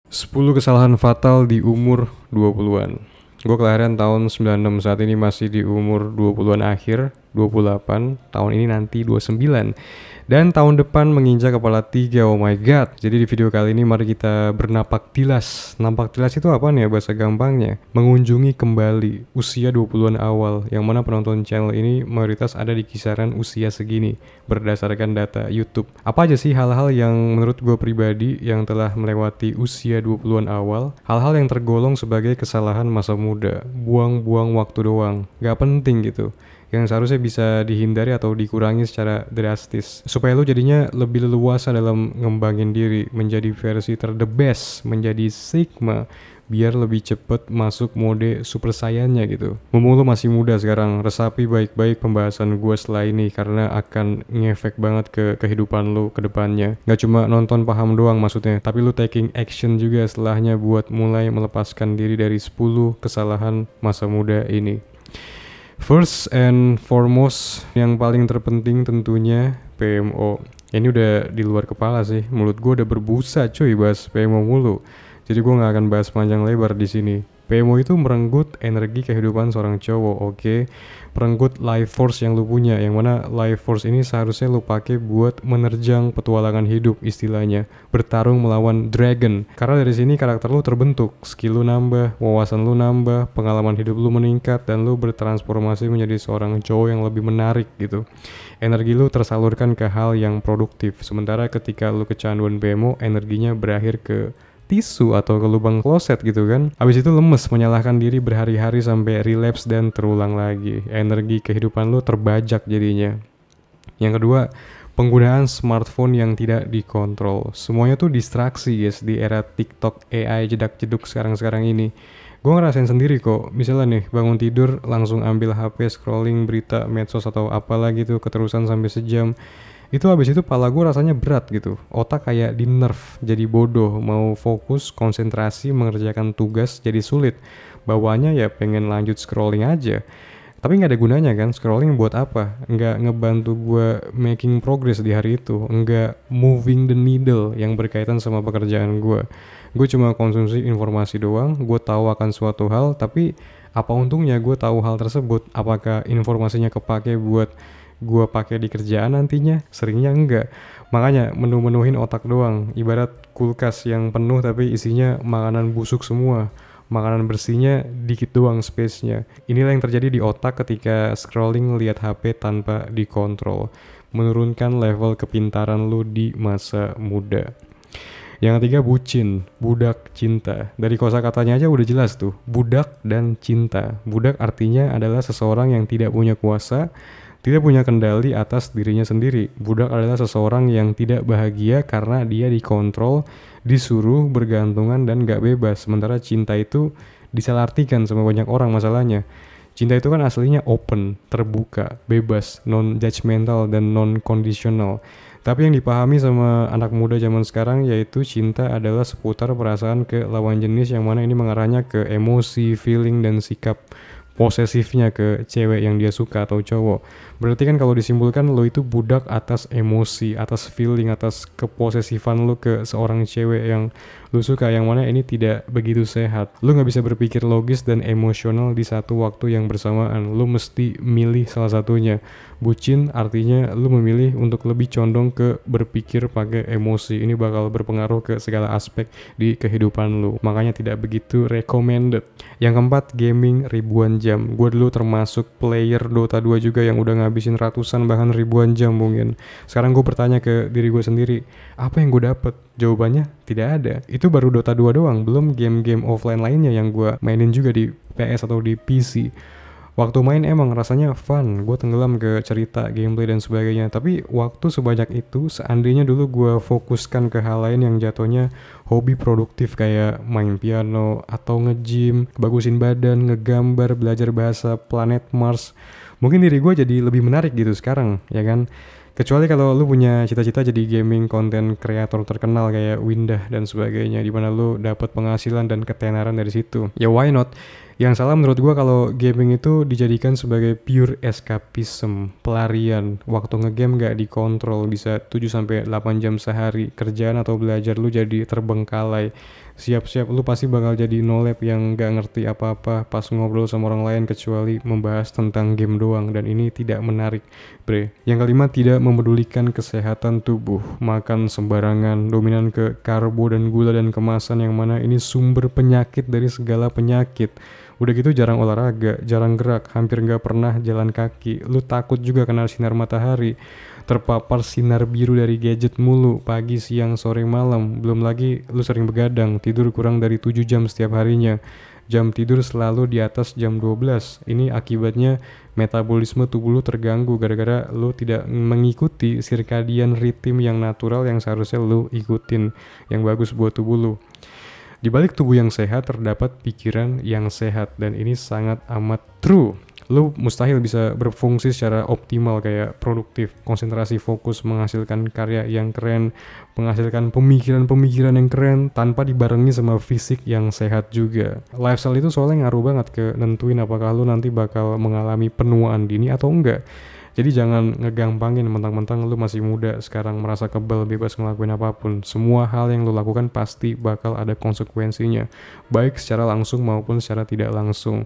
10 kesalahan fatal di umur 20-an. Gue kelahiran tahun 96, saat ini masih di umur 20-an akhir, 28, tahun ini nanti 29. Dan tahun depan menginjak kepala 3, oh my god. Jadi di video kali ini mari kita bernapak tilas. Nampak tilas itu apa nih ya bahasa gampangnya? Mengunjungi kembali usia 20-an awal, yang mana penonton channel ini mayoritas ada di kisaran usia segini, berdasarkan data YouTube. Apa aja sih hal-hal yang menurut gue pribadi yang telah melewati usia 20-an awal? Hal-hal yang tergolong sebagai kesalahan masa muda, buang-buang waktu doang, gak penting gitu, yang seharusnya bisa dihindari atau dikurangi secara drastis supaya lu jadinya lebih leluasa dalam ngembangin diri menjadi versi the best, menjadi Sigma, biar lebih cepet masuk mode super saiyannya gitu. Mumpung lu masih muda sekarang, resapi baik-baik pembahasan gue setelah ini karena akan ngefek banget ke kehidupan lu ke depannya. Gak cuma nonton paham doang maksudnya, tapi lu taking action juga setelahnya buat mulai melepaskan diri dari 10 kesalahan masa muda ini. First and foremost, yang paling terpenting tentunya PMO. Ini udah di luar kepala sih, mulut gue udah berbusa cuy bahas PMO mulu. Jadi gue gak akan bahas panjang lebar di sini. PMO itu merenggut energi kehidupan seorang cowok, oke? Merenggut life force yang lu punya, yang mana life force ini seharusnya lu pakai buat menerjang petualangan hidup istilahnya, bertarung melawan dragon. Karena dari sini karakter lu terbentuk, skill lu nambah, wawasan lu nambah, pengalaman hidup lu meningkat, dan lu bertransformasi menjadi seorang cowok yang lebih menarik gitu. Energi lu tersalurkan ke hal yang produktif, sementara ketika lu kecanduan PMO, energinya berakhir ke tisu atau ke lubang kloset gitu kan. Habis itu lemes, menyalahkan diri berhari-hari sampai relapse dan terulang lagi. Energi kehidupan lu terbajak jadinya. Yang kedua, penggunaan smartphone yang tidak dikontrol. Semuanya tuh distraksi guys di era TikTok, AI, jedak-jeduk sekarang-sekarang ini. Gue ngerasain sendiri kok, misalnya nih bangun tidur langsung ambil HP scrolling berita, medsos atau apalah gitu keterusan sampai sejam. Itu habis itu pala gue rasanya berat gitu, otak kayak di nerf, jadi bodoh, mau fokus, konsentrasi, mengerjakan tugas jadi sulit. Bawaannya ya pengen lanjut scrolling aja. Tapi nggak ada gunanya kan, scrolling buat apa? Nggak ngebantu gue making progress di hari itu, nggak moving the needle yang berkaitan sama pekerjaan gue. Gue cuma konsumsi informasi doang, gue tahu akan suatu hal, tapi apa untungnya gue tahu hal tersebut? Apakah informasinya kepake buat gue pakai di kerjaan nantinya? Seringnya enggak. Makanya menu-menuhin otak doang, ibarat kulkas yang penuh tapi isinya makanan busuk semua. Makanan bersihnya dikit doang space-nya. Inilah yang terjadi di otak ketika scrolling lihat HP tanpa dikontrol, menurunkan level kepintaran lu di masa muda. Yang ketiga, bucin, budak cinta. Dari kosakatanya aja udah jelas tuh, budak dan cinta. Budak artinya adalah seseorang yang tidak punya kuasa, tidak punya kendali atas dirinya sendiri. Budak adalah seseorang yang tidak bahagia karena dia dikontrol, disuruh, bergantungan, dan gak bebas. Sementara cinta itu disalahartikan sama banyak orang masalahnya. Cinta itu kan aslinya open, terbuka, bebas, non-judgmental, dan non-conditional. Tapi yang dipahami sama anak muda zaman sekarang yaitu cinta adalah seputar perasaan ke lawan jenis, yang mana ini mengarahnya ke emosi, feeling, dan sikap posesifnya ke cewek yang dia suka atau cowok. Berarti kan kalau disimpulkan lo itu budak atas emosi, atas feeling, atas keposesifan lo ke seorang cewek yang lo suka, yang mana ini tidak begitu sehat. Lo gak bisa berpikir logis dan emosional di satu waktu yang bersamaan. Lo mesti milih salah satunya. Bucin artinya lo memilih untuk lebih condong ke berpikir pakai emosi. Ini bakal berpengaruh ke segala aspek di kehidupan lo. Makanya tidak begitu recommended. Yang keempat, gaming ribuan jam. Gue dulu termasuk player Dota 2 juga yang udah ngabisin ratusan bahkan ribuan jam mungkin. Sekarang gue bertanya ke diri gue sendiri, apa yang gue dapet? Jawabannya tidak ada. Itu baru Dota 2 doang, belum game-game offline lainnya yang gue mainin juga di PS atau di PC. Waktu main emang rasanya fun, gue tenggelam ke cerita, gameplay, dan sebagainya. Tapi waktu sebanyak itu, seandainya dulu gue fokuskan ke hal lain yang jatuhnya hobi produktif kayak main piano, atau nge-gym, bagusin badan, ngegambar, belajar bahasa planet Mars, mungkin diri gue jadi lebih menarik gitu sekarang, ya kan? Kecuali kalau lu punya cita-cita jadi gaming content creator terkenal kayak Windah dan sebagainya, dimana lu dapat penghasilan dan ketenaran dari situ. Ya why not? Yang salah menurut gua kalau gaming itu dijadikan sebagai pure escapism, pelarian. Waktu ngegame gak dikontrol, bisa 7-8 jam sehari. Kerjaan atau belajar lu jadi terbengkalai. Siap-siap lu pasti bakal jadi nolep yang gak ngerti apa-apa pas ngobrol sama orang lain kecuali membahas tentang game doang, dan ini tidak menarik, bre. Yang kelima, tidak memedulikan kesehatan tubuh. Makan sembarangan, dominan ke karbo dan gula dan kemasan yang mana ini sumber penyakit dari segala penyakit. Udah gitu jarang olahraga, jarang gerak, hampir gak pernah jalan kaki. Lu takut juga kena sinar matahari, terpapar sinar biru dari gadget mulu, pagi, siang, sore, malam. Belum lagi lu sering begadang, tidur kurang dari 7 jam setiap harinya. Jam tidur selalu di atas jam 12. Ini akibatnya metabolisme tubuh lu terganggu gara-gara lu tidak mengikuti circadian rhythm yang natural yang seharusnya lu ikutin, yang bagus buat tubuh lu. Di balik tubuh yang sehat terdapat pikiran yang sehat, dan ini sangat amat true. Lu mustahil bisa berfungsi secara optimal kayak produktif, konsentrasi, fokus, menghasilkan karya yang keren, menghasilkan pemikiran-pemikiran yang keren tanpa dibarengi sama fisik yang sehat juga. Lifestyle itu soalnya ngaruh banget ke nentuin apakah lu nanti bakal mengalami penuaan dini atau enggak. Jadi jangan ngegampangin mentang-mentang lu masih muda sekarang merasa kebal bebas ngelakuin apapun. Semua hal yang lu lakukan pasti bakal ada konsekuensinya, baik secara langsung maupun secara tidak langsung.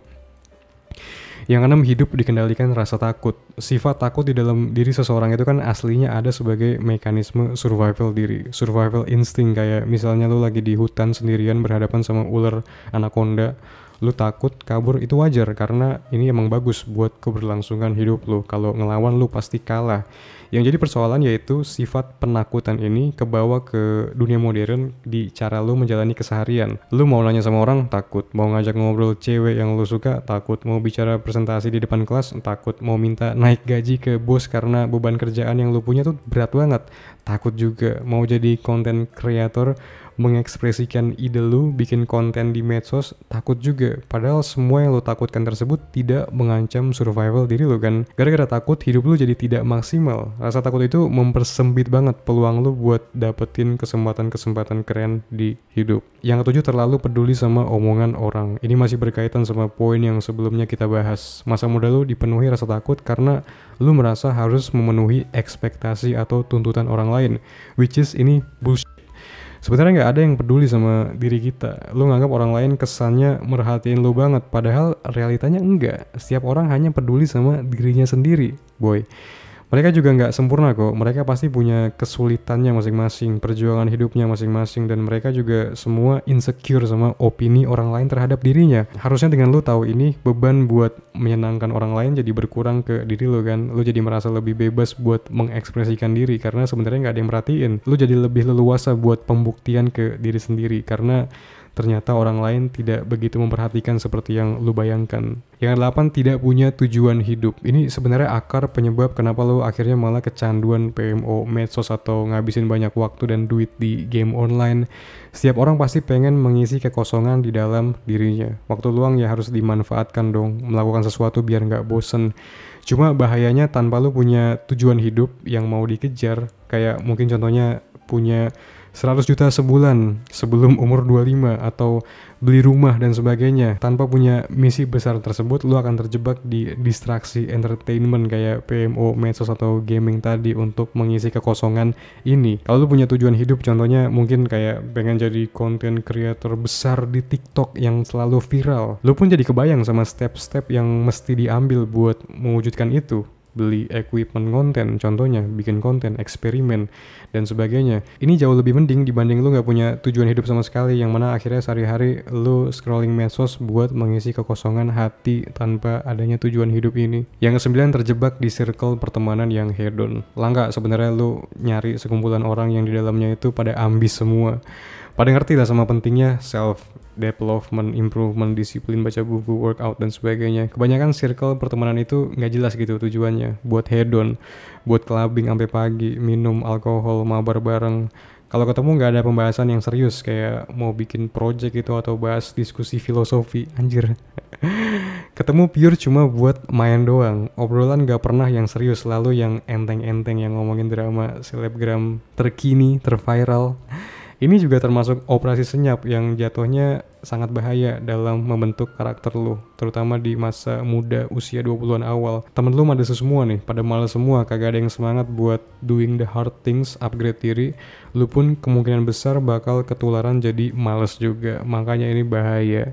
Yang keenam, hidup dikendalikan rasa takut. Sifat takut di dalam diri seseorang itu kan aslinya ada sebagai mekanisme survival diri, survival instinct. Kayak misalnya lu lagi di hutan sendirian berhadapan sama ular anaconda, lu takut kabur, itu wajar karena ini emang bagus buat keberlangsungan hidup lu. Kalau ngelawan lu pasti kalah. Yang jadi persoalan yaitu sifat penakutan ini kebawa ke dunia modern di cara lu menjalani keseharian. Lu mau nanya sama orang, takut. Mau ngajak ngobrol cewek yang lu suka, takut. Mau bicara presentasi di depan kelas, takut. Mau minta naik gaji ke bos karena beban kerjaan yang lu punya tuh berat banget, takut juga. Mau jadi content creator, mengekspresikan ide lu, bikin konten di medsos, takut juga. Padahal semua yang lu takutkan tersebut tidak mengancam survival diri lu kan. Gara-gara takut, hidup lu jadi tidak maksimal. Rasa takut itu mempersempit banget peluang lu buat dapetin kesempatan-kesempatan keren di hidup. Yang ketujuh, terlalu peduli sama omongan orang. Ini masih berkaitan sama poin yang sebelumnya kita bahas. Masa muda lu dipenuhi rasa takut karena lu merasa harus memenuhi ekspektasi atau tuntutan orang lain, which is ini bullshit. Sebenarnya nggak ada yang peduli sama diri kita. Lu nganggap orang lain kesannya merhatiin lu banget, padahal realitanya enggak. Setiap orang hanya peduli sama dirinya sendiri, boy. Mereka juga nggak sempurna kok. Mereka pasti punya kesulitannya masing-masing, perjuangan hidupnya masing-masing, dan mereka juga semua insecure sama opini orang lain terhadap dirinya. Harusnya dengan lu tahu ini, beban buat menyenangkan orang lain jadi berkurang ke diri lu kan. Lu jadi merasa lebih bebas buat mengekspresikan diri karena sebenarnya nggak ada yang merhatiin. Lu jadi lebih leluasa buat pembuktian ke diri sendiri karena ternyata orang lain tidak begitu memperhatikan seperti yang lu bayangkan. Yang ke-8, tidak punya tujuan hidup. Ini sebenarnya akar penyebab kenapa lu akhirnya malah kecanduan PMO, medsos, atau ngabisin banyak waktu dan duit di game online. Setiap orang pasti pengen mengisi kekosongan di dalam dirinya. Waktu luang ya harus dimanfaatkan dong, melakukan sesuatu biar nggak bosen. Cuma bahayanya tanpa lu punya tujuan hidup yang mau dikejar, kayak mungkin contohnya punya 100 juta sebulan sebelum umur 25 atau beli rumah dan sebagainya. Tanpa punya misi besar tersebut, lu akan terjebak di distraksi entertainment kayak PMO, medsos, atau gaming tadi untuk mengisi kekosongan ini. Kalau lu punya tujuan hidup, contohnya mungkin kayak pengen jadi content creator besar di TikTok yang selalu viral, lu pun jadi kebayang sama step-step yang mesti diambil buat mewujudkan itu. Beli equipment konten, contohnya bikin konten, eksperimen, dan sebagainya. Ini jauh lebih mending dibanding lu gak punya tujuan hidup sama sekali, yang mana akhirnya sehari-hari lu scrolling medsos buat mengisi kekosongan hati tanpa adanya tujuan hidup ini. Yang ke-9, terjebak di circle pertemanan yang hedon. Langka sebenarnya lu nyari sekumpulan orang yang di dalamnya itu pada ambis semua. Pada ngerti lah sama pentingnya self development, improvement, disiplin, baca buku, workout, dan sebagainya. Kebanyakan circle pertemanan itu nggak jelas gitu tujuannya. Buat hedon, buat clubbing sampai pagi, minum alkohol, mabar bareng. Kalau ketemu nggak ada pembahasan yang serius kayak mau bikin project itu atau bahas diskusi filosofi, anjir. Ketemu pure cuma buat main doang. Obrolan nggak pernah yang serius, selalu yang enteng-enteng, yang ngomongin drama selebgram terkini, terviral. Ini juga termasuk operasi senyap yang jatuhnya sangat bahaya dalam membentuk karakter lu, terutama di masa muda usia 20-an awal. Temen lu pada semua nih, pada males semua, kagak ada yang semangat buat doing the hard things, upgrade diri. Lu pun kemungkinan besar bakal ketularan jadi males juga, makanya ini bahaya.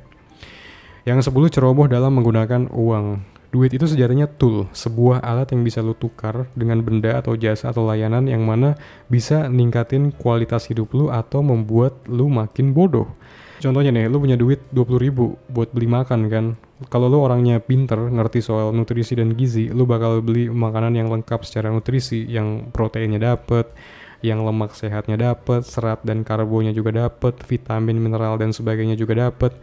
Yang 10, ceroboh dalam menggunakan uang. Duit itu sejatinya tool, sebuah alat yang bisa lu tukar dengan benda atau jasa atau layanan yang mana bisa ningkatin kualitas hidup lu atau membuat lu makin bodoh. Contohnya nih, lu punya duit 20.000 buat beli makan kan. Kalau lu orangnya pinter, ngerti soal nutrisi dan gizi, lu bakal beli makanan yang lengkap secara nutrisi, yang proteinnya dapet, yang lemak sehatnya dapet, serat dan karbonya juga dapet, vitamin, mineral dan sebagainya juga dapet.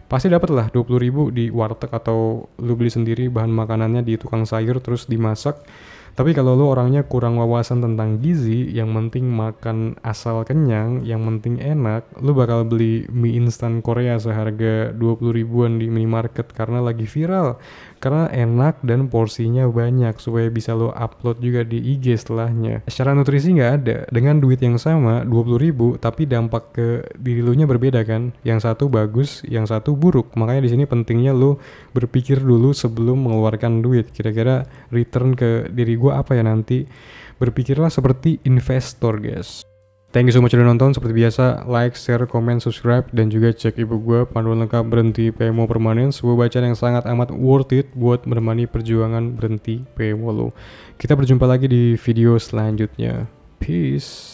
Pasti dapat lah 20.000 di warteg atau lu beli sendiri bahan makanannya di tukang sayur terus dimasak. Tapi kalau lu orangnya kurang wawasan tentang gizi, yang penting makan asal kenyang, yang penting enak, lu bakal beli mie instan Korea seharga 20 ribuan di minimarket karena lagi viral. Karena enak dan porsinya banyak supaya bisa lo upload juga di IG setelahnya. Secara nutrisi nggak ada. Dengan duit yang sama 20.000 tapi dampak ke diri lu nya berbeda kan. Yang satu bagus, yang satu buruk. Makanya di sini pentingnya lu berpikir dulu sebelum mengeluarkan duit. Kira-kira return ke diri gua apa ya nanti. Berpikirlah seperti investor guys. Thank you so much udah nonton. Seperti biasa, like, share, comment, subscribe, dan juga cek ebook gue panduan lengkap berhenti PMO permanen, sebuah bacaan yang sangat amat worth it buat menemani perjuangan berhenti PMO lo. Kita berjumpa lagi di video selanjutnya. Peace.